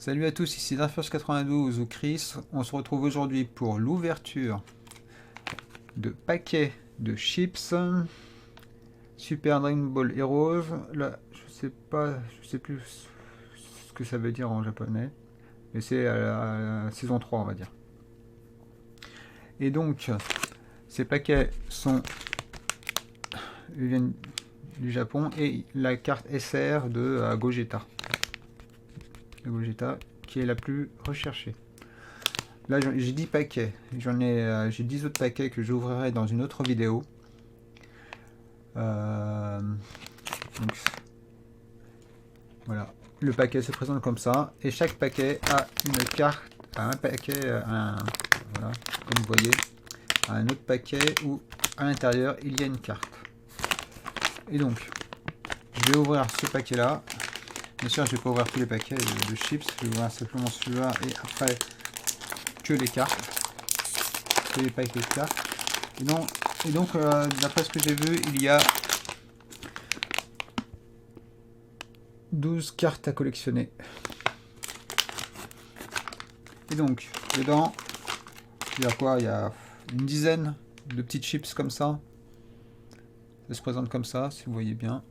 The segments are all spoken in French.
Salut à tous, ici Darfurs92 ou Chris. On se retrouve aujourd'hui pour l'ouverture de paquets de chips Super Dragon Ball Heroes. Là, je sais plus ce que ça veut dire en japonais, mais c'est à la saison 3, on va dire. Et donc, ces paquets viennent du Japon et la carte SR de Gogeta. Gogeta qui est la plus recherchée. Là j'ai 10 paquets, j'ai 10 autres paquets que j'ouvrirai dans une autre vidéo. Donc, voilà, le paquet se présente comme ça et chaque paquet a une carte, voilà, comme vous voyez, un autre paquet où à l'intérieur il y a une carte. Et donc je vais ouvrir ce paquet là. Bien sûr, je ne vais pas ouvrir tous les paquets de chips, je vais ouvrir simplement celui-là et après que les cartes, que les paquets de cartes. Et donc d'après ce que j'ai vu, il y a 12 cartes à collectionner. Et donc, dedans, il y a quoi? Il y a une dizaine de petites chips comme ça. Ça se présente comme ça, si vous voyez bien.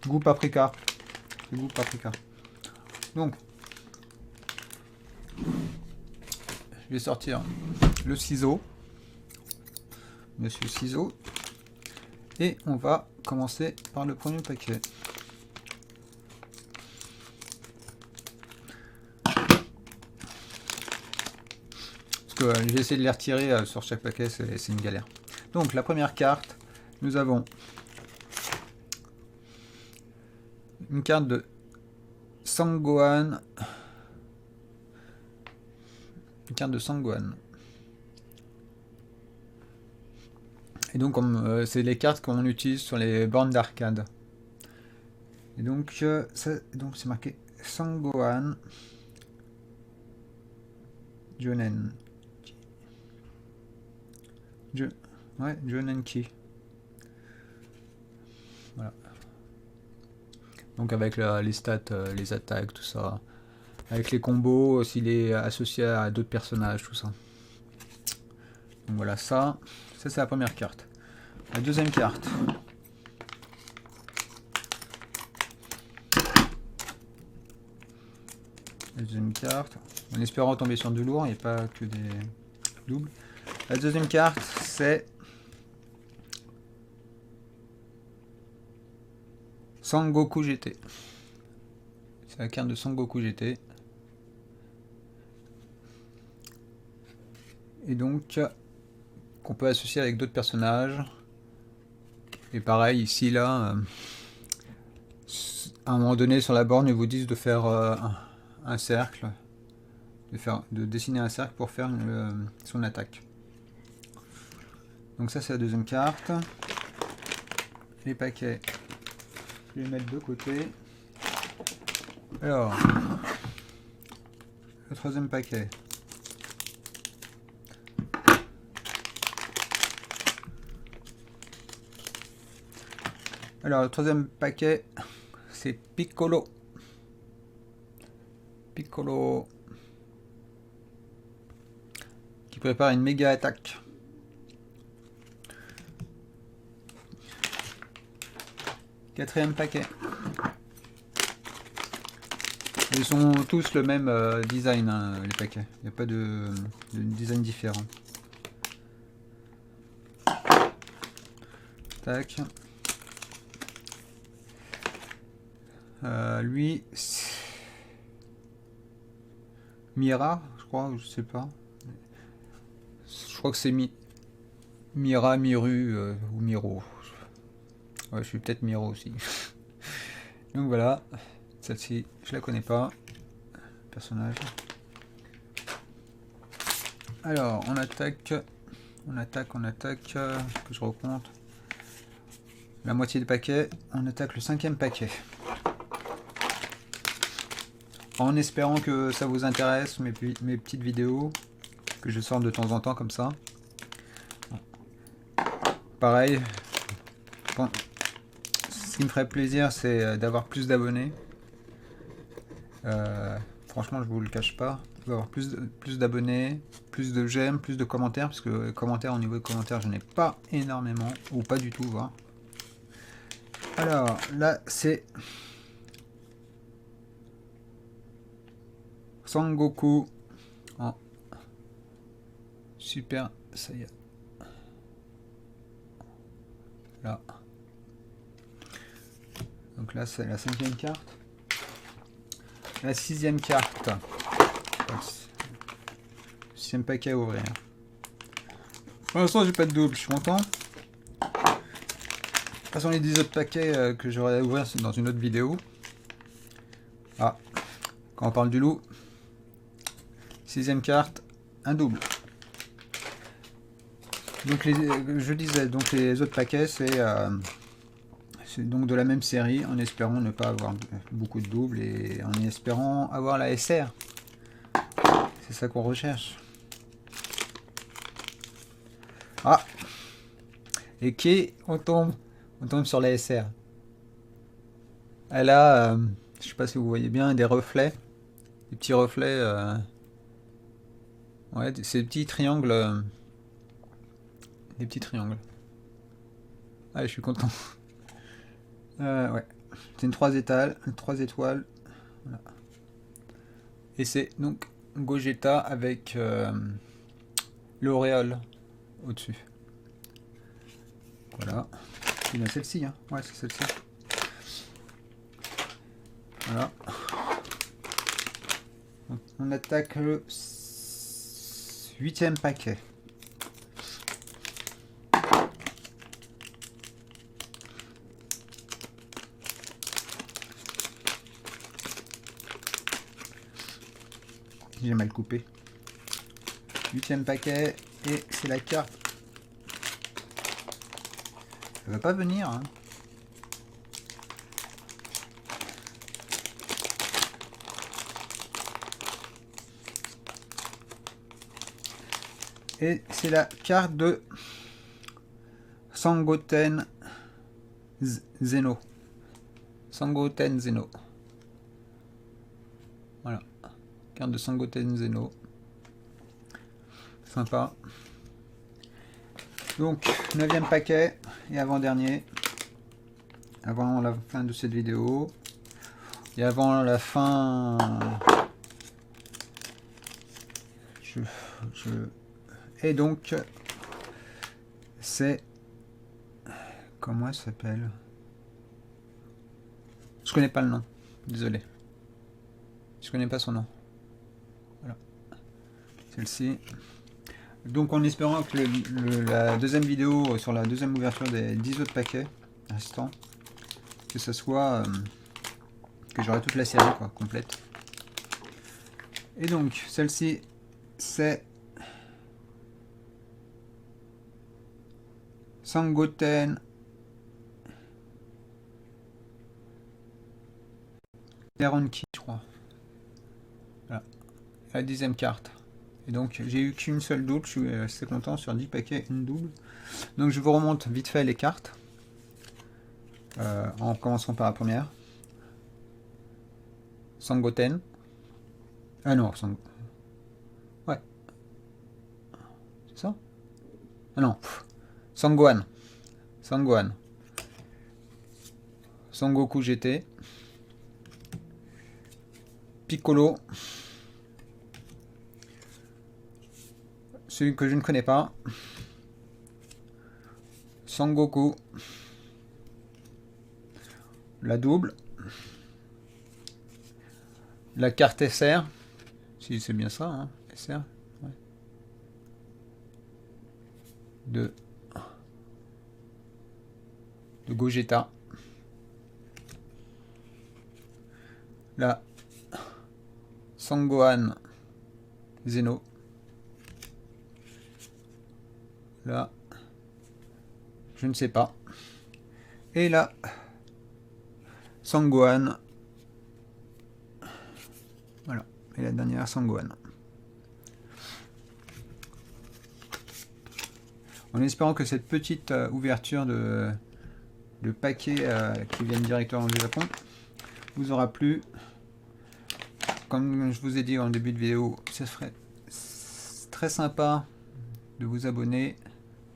Goût paprika. Goût paprika. Donc, je vais sortir le ciseau. Monsieur Ciseau. Et on va commencer par le premier paquet. Parce que j'ai essayé de les retirer sur chaque paquet, c'est une galère. Donc la première carte, nous avons une carte de Sangohan. Une carte de Sangohan. Et donc c'est les cartes qu'on utilise sur les bornes d'arcade. Et donc c'est marqué Sangohan Jonen. Jonenki. Voilà. Donc avec les stats, les attaques, tout ça. Avec les combos, s'il est associé à d'autres personnages, tout ça. Donc voilà, ça c'est la première carte. La deuxième carte. La deuxième carte. En espérant tomber sur du lourd et pas que des doubles. La deuxième carte, c'est Sangoku GT. C'est la carte de Sangoku GT. Et donc, qu'on peut associer avec d'autres personnages. Et pareil, ici, là, à un moment donné, sur la borne, ils vous disent de faire un cercle. De dessiner un cercle pour faire son attaque. Donc ça, c'est la deuxième carte. Les paquets, je vais les mettre de côté. Alors, le troisième paquet. Alors, le troisième paquet, c'est Piccolo. Piccolo qui prépare une méga attaque. Quatrième paquet. Ils sont tous le même design, hein, les paquets. Il n'y a pas de design différent. Tac. Lui, Mira, je crois, je sais pas. Je crois que c'est Mira, Miru ou Miro. Ouais, je suis peut-être Miro aussi. Donc voilà, celle-ci, je la connais pas. Personnage. Alors, on attaque, que je recompte. La moitié du paquet, on attaque le cinquième paquet. En espérant que ça vous intéresse, mes petites vidéos que je sors de temps en temps comme ça. Pareil, Ce qui me ferait plaisir, c'est d'avoir plus d'abonnés. Franchement, je vous le cache pas. Avoir plus d'abonnés, plus de j'aime, plus de commentaires, parce que commentaires, au niveau de commentaires, je n'ai pas énormément, ou pas du tout, voire. Alors, là, c'est Sangoku en Super Saiyan. Là. Donc là, c'est la 5e carte. La 6e carte. 6e paquet à ouvrir. Pour l'instant, j'ai pas de double, je suis content. De toute façon, les 10 autres paquets que j'aurai à ouvrir, c'est dans une autre vidéo. Ah, quand on parle du loup. 6e carte, un double. Donc je disais, donc les autres paquets, c'est donc de la même série, en espérant ne pas avoir beaucoup de doubles et en espérant avoir la SR. C'est ça qu'on recherche. Ah, et qui on tombe sur la SR. Elle a, je sais pas si vous voyez bien, des reflets, des petits reflets. Ouais, ces petits triangles. Des petits triangles. Allez, je suis content. Ouais. C'est une 3 étoiles. Voilà. Et c'est donc Gogeta avec l'auréole au-dessus. Voilà. C'est bien celle-ci, hein. Ouais, c'est celle-ci. Voilà. Donc, on attaque le 8e paquet. J'ai mal coupé. 8e paquet, et c'est la carte. Elle va pas venir, hein. Et c'est la carte de Sangoten Zeno. Sangoten Zeno. Voilà. Carte de Sangoten Zeno. Sympa. Donc, 9e paquet et avant-dernier. Avant la fin de cette vidéo. Et avant la fin... Et donc, c'est... Comment elle s'appelle? Je connais pas le nom. Désolé. Je connais pas son nom. Voilà. Celle-ci. Donc en espérant que la deuxième vidéo sur la deuxième ouverture des 10 autres paquets restants, que ce soit que j'aurai toute la série quoi, complète. Et donc celle-ci c'est Sangoten Teronki, je crois. Voilà. La 10e carte. Et donc j'ai eu qu'une seule double, je suis assez content, sur 10 paquets, une double. Donc je vous remonte vite fait les cartes. En commençant par la première. Sangoten. Ah non, ouais. C'est ça? Ah non. Sangohan. Sangohan. Sangoku GT. Piccolo. Celui que je ne connais pas. Sangoku. La double. La carte SR. Si c'est bien ça, hein, SR. Ouais. De Gogeta. La Sangohan Zeno. Là, je ne sais pas. Et là, Sangohan. Voilà. Et la dernière, Sangohan. En espérant que cette petite ouverture de le paquet qui vient directement du Japon vous aura plu. Comme je vous ai dit en début de vidéo, ce serait très sympa de vous abonner,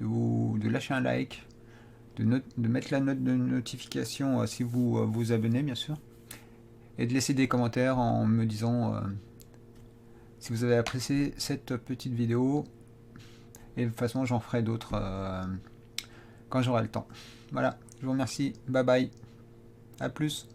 de lâcher un like, de mettre la note de notification si vous vous abonnez bien sûr, et de laisser des commentaires en me disant si vous avez apprécié cette petite vidéo, et de toute façon j'en ferai d'autres quand j'aurai le temps. Voilà, je vous remercie, bye bye, à plus.